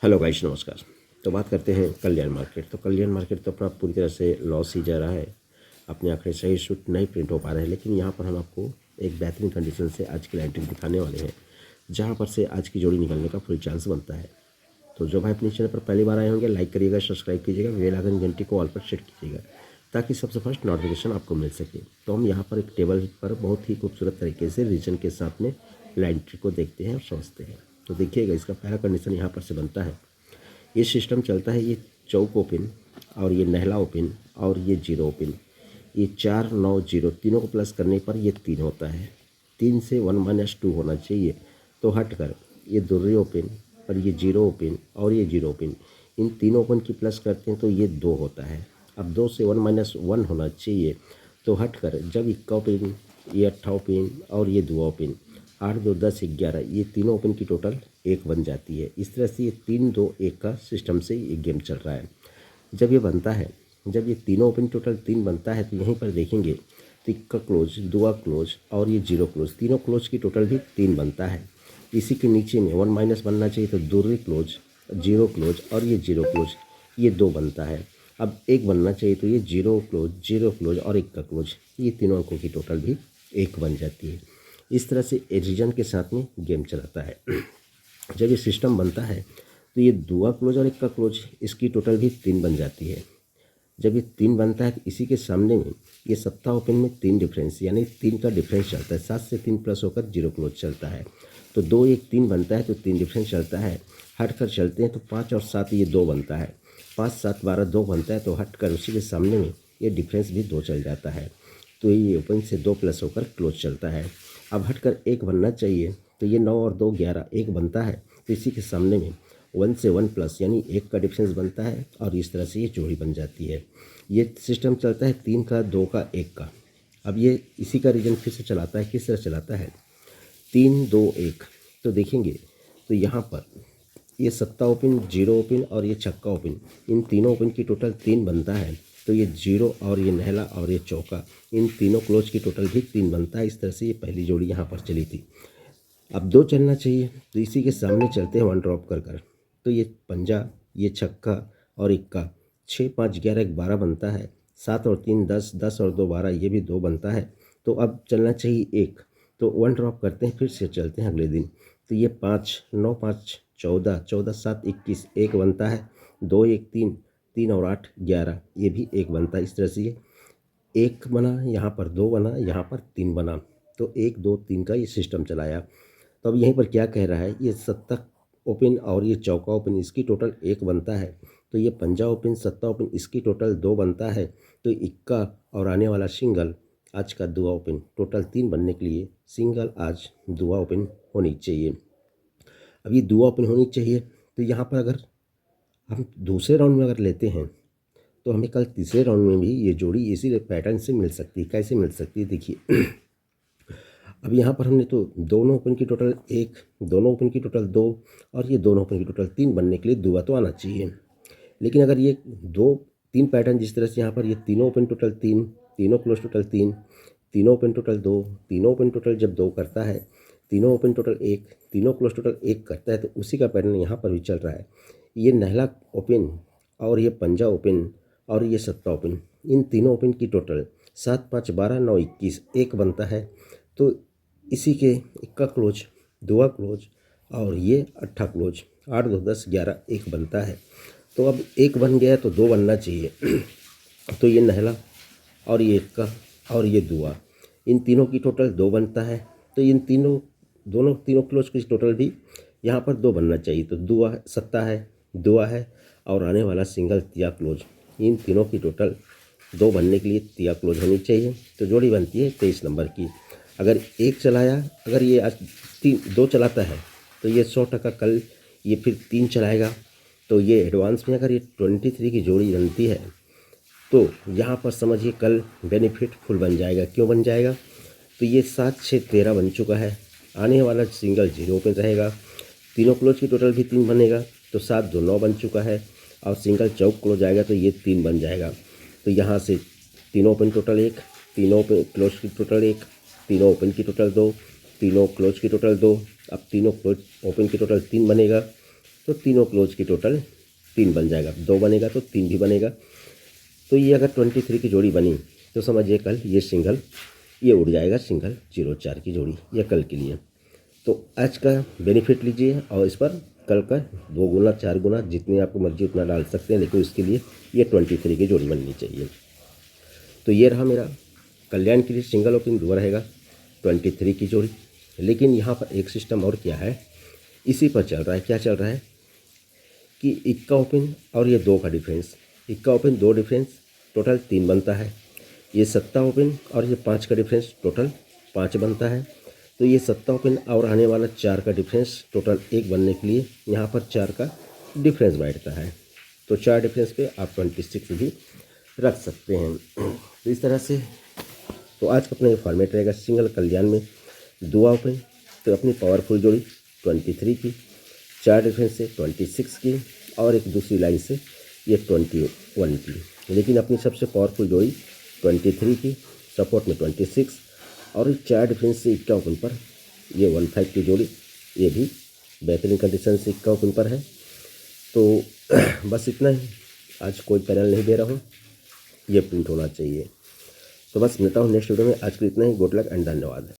Hello guys, नमस्कार। तो बात करते हैं कल्याण मार्केट। तो कल्याण मार्केट तो अपना पूरी तरह से लॉस ही जा रहा है। अपने आंकड़े सही शूट नहीं प्रिंट हो पा रहे हैं, लेकिन यहाँ पर हम आपको एक बेहतरीन कंडीशन से आज की एंट्री दिखाने वाले हैं, जहाँ पर से आज की जोड़ी निकलने का फुल चांस बनता है। तो जो भाई अपने चैनल पर पहली बार आए होंगे, लाइक करिएगा, सब्सक्राइब कीजिएगा, बेल आइकन घंटी को ऑल पर सेट कीजिएगा, ताकि सबसे फर्स्ट नोटिफिकेशन आपको मिल सके। तो हम यहाँ पर एक टेबल पर बहुत ही खूबसूरत तरीके से रीजन के साथ में एंट्री को देखते हैं और समझते हैं। तो देखिएगा, इसका पहला कंडीशन यहाँ पर से बनता है। ये सिस्टम चलता है, ये चौक ओपन और ये नहला ओपन और ये जीरो ओपन। ये 4 9 0 तीनों को प्लस करने पर ये 3 होता है। 3 से 1 - 2 होना चाहिए। तो हटकर ये दुर्री ओपन और ये जीरो ओपन और ये जीरो ओपन, इन तीनों ओपन की प्लस करते हैं तो ये 2 होता है। अब 2 से 1 - 1 होना चाहिए। तो हटकर जब इक्का ओपन, ये अट्ठा ओपन और ये दुआ ओपन, 8 2 10 11, ये तीनों ओपन की टोटल 1 बन जाती है। इस तरह से ये 3 2 1 का सिस्टम से ये गेम चल रहा है। जब ये बनता है, जब ये तीनों ओपन टोटल 3 बनता है, तो यहीं पर देखेंगे तो इक्का क्लोज, दुआ क्लोज और ये जीरो क्लोज, तीनों क्लोज की टोटल भी 3 बनता है। इसी के नीचे में 1 - बनना चाहिए, तो दुर्री क्लोज, जीरो क्लोज और ये जीरो क्लोज, ये 2 बनता है। अब 1 बनना चाहिए, तो ये जीरो क्लोज और इक्का क्लोज, ये तीनों अंकों की टोटल भी 1 बन जाती है। इस तरह से रीजन के साथ में गेम चलाता है। जब ये सिस्टम बनता है, तो ये दुआ क्लोज और इक्का क्लोज, इसकी टोटल भी 3 बन जाती है। जब ये 3 बनता है, तो इसी के सामने में ये सत्ता ओपन में 3 डिफरेंस, यानी 3 का डिफरेंस चलता है। 7 से 3 प्लस होकर जीरो क्लोज चलता है। तो 2 1 3 बनता है, तो 3 डिफरेंस चलता है। हटकर चलते हैं तो 5 और 7 ये 2 बनता है। 5 7 12 2 बनता है। तो हटकर उसी के सामने में ये डिफरेंस भी 2 चल जाता है। तो ये ओपन से 2 प्लस होकर क्लोज चलता है। अब हटकर 1 बनना चाहिए, तो ये 9 और 2 11, 1 बनता है। तो इसी के सामने में 1 से 1 प्लस यानी 1 का डिफरेंस बनता है, और इस तरह से ये जोड़ी बन जाती है। ये सिस्टम चलता है 3 का, 2 का, 1 का। अब ये इसी का रीजन फिर से चलाता है। किस तरह चलाता है? 3 2 1। तो देखेंगे तो यहाँ पर ये सत्ता ओपन, जीरो ओपन और ये छक्का ओपन, इन तीनों ओपन की टोटल 3 बनता है। तो ये जीरो और ये नहला और ये चौका, इन तीनों क्लोज की टोटल भी 3 बनता है। इस तरह से ये पहली जोड़ी यहाँ पर चली थी। अब 2 चलना चाहिए, तो इसी के सामने चलते हैं 1 ड्रॉप कर कर। तो ये पंजा, ये छक्का और इक्का, 6 5 11 1 12 बनता है। 7 और 3 10, 10 और 2 12, ये भी 2 बनता है। तो अब चलना चाहिए 1, तो 1 ड्रॉप करते हैं, फिर से चलते हैं अगले दिन। तो ये 5 9 5 14, 14 7 21, 1 बनता है। 2 1 3, 3 और 8 11, ये भी 1 बनता है। इस तरह से ये 1 बना, यहाँ पर 2 बना, यहाँ पर 3 बना। तो 1 2 3 का ये सिस्टम चलाया। तो अब यहीं पर क्या कह रहा है? ये सत्ता ओपन और ये चौका ओपन, इसकी टोटल 1 बनता है। तो ये पंजा ओपन, सत्ता ओपन, इसकी टोटल 2 बनता है। तो इक्का और आने वाला सिंगल, आज का दुआ ओपन, टोटल 3 बनने के लिए सिंगल आज दुआ ओपन होनी चाहिए। अब ये दुआ ओपन होनी चाहिए, तो यहाँ पर अगर हम दूसरे राउंड में अगर लेते हैं, तो हमें कल तीसरे राउंड में भी ये जोड़ी इसी पैटर्न से मिल सकती है। कैसे मिल सकती है? देखिए, अब यहाँ पर हमने तो दोनों ओपन की टोटल 1, दोनों ओपन की टोटल 2 और ये दोनों ओपन की टोटल 3 बनने के लिए दुआ तो आना चाहिए। लेकिन अगर ये 2 3 पैटर्न जिस तरह से यहाँ पर ये तीनों ओपन टोटल 3, तीनों क्लोज टोटल 3, तीनों ओपन टोटल 2, तीनों ओपन टोटल जब 2 करता है, तीनों ओपन टोटल 1, तीनों क्लोज टोटल 1 करता है, तो उसी का पैटर्न यहाँ पर भी चल रहा है। ये नहला ओपन और ये पंजा ओपन और ये सत्ता ओपन, इन तीनों ओपन की टोटल 7 5 12 9 21, 1 बनता है। तो इसी के इक्का क्लोज, दुआ क्लोज और ये अट्ठा क्लोज, 8 2 10 11, 1 बनता है। तो अब 1 बन गया, तो 2 बनना चाहिए। तो ये नहला और ये इक्का और ये दुआ, इन तीनों की टोटल 2 बनता है। तो इन तीनों क्लोज की टोटल भी यहाँ पर 2 बनना चाहिए। तो दुआ, सत्ता है, दुआ है और आने वाला सिंगल तिया क्लोज, इन तीनों की टोटल 2 बनने के लिए तिया क्लोज होनी चाहिए। तो जोड़ी बनती है 23 नंबर की। अगर 1 चलाया, अगर ये आज 2 चलाता है, तो ये 100% कल ये फिर 3 चलाएगा। तो ये एडवांस में अगर ये 23 की जोड़ी बनती है, तो यहाँ पर समझिए कल बेनिफिट फुल बन जाएगा। क्यों बन जाएगा? तो ये 7 6 13 बन चुका है। आने वाला सिंगल जीरो पे रहेगा। तीनों क्लोज की टोटल भी 3 बनेगा, तो 7 2 9 बन चुका है। और सिंगल चौक क्लोज आएगा, तो ये 3 बन जाएगा। तो यहाँ से तीनों ओपन टोटल 1, तीनों ओपन क्लोज की टोटल 1, तीनों ओपन की टोटल 2, तीनों क्लोज की टोटल 2। अब तीनों क्लोज ओपन की टोटल 3 बनेगा। तो तीनों क्लोज की टोटल 3 बन जाएगा, 2 बनेगा तो 3 भी बनेगा। तो ये अगर 23 की जोड़ी बनी तो समझिए कल ये सिंगल ये उड़ जाएगा, सिंगल 0-4 की जोड़ी, ये कल के लिए। तो आज का बेनिफिट लीजिए और इस पर कल का 2 गुना 4 गुना जितनी आपको मर्जी उतना डाल सकते हैं, लेकिन उसके लिए ये 23 की जोड़ी बननी चाहिए। तो ये रहा मेरा कल्याण के लिए सिंगल ओपन, दुआ रहेगा 23 की जोड़ी। लेकिन यहाँ पर एक सिस्टम और क्या है, इसी पर चल रहा है। क्या चल रहा है कि इक्का ओपन और ये 2 का डिफरेंस, इक्का ओपन 2 डिफरेंस टोटल 3 बनता है, ये सत्ता ओपन और ये 5 का डिफरेंस टोटल 5 बनता है। तो ये सत्ता ओपन और आने वाला 4 का डिफरेंस टोटल 1 बनने के लिए यहाँ पर 4 का डिफरेंस बैठता है। तो 4 डिफरेंस पे आप 26 भी रख सकते हैं। तो इस तरह से तो आज का अपना ये फॉर्मेट रहेगा। सिंगल कल्याण में 2 ओपन तो अपनी पावरफुल जोड़ी 23 की, 4 डिफरेंस से 26 की और एक दूसरी लाइन से ये 21 की। लेकिन अपनी सबसे पावरफुल जोड़ी 23 की, सपोर्ट में 26 और 4 डिफरेंस से इक्का ओपन पर ये 15 की जोड़ी, ये भी बेहतरीन कंडीशन से इक्का ओपन पर है। तो बस इतना ही, आज कोई पैनल नहीं दे रहा हूँ, ये प्रिंट होना चाहिए। तो बस मिलता हूँ नेक्स्ट वीडियो में। आज के लिए इतना ही। गुड लक एंड धन्यवाद।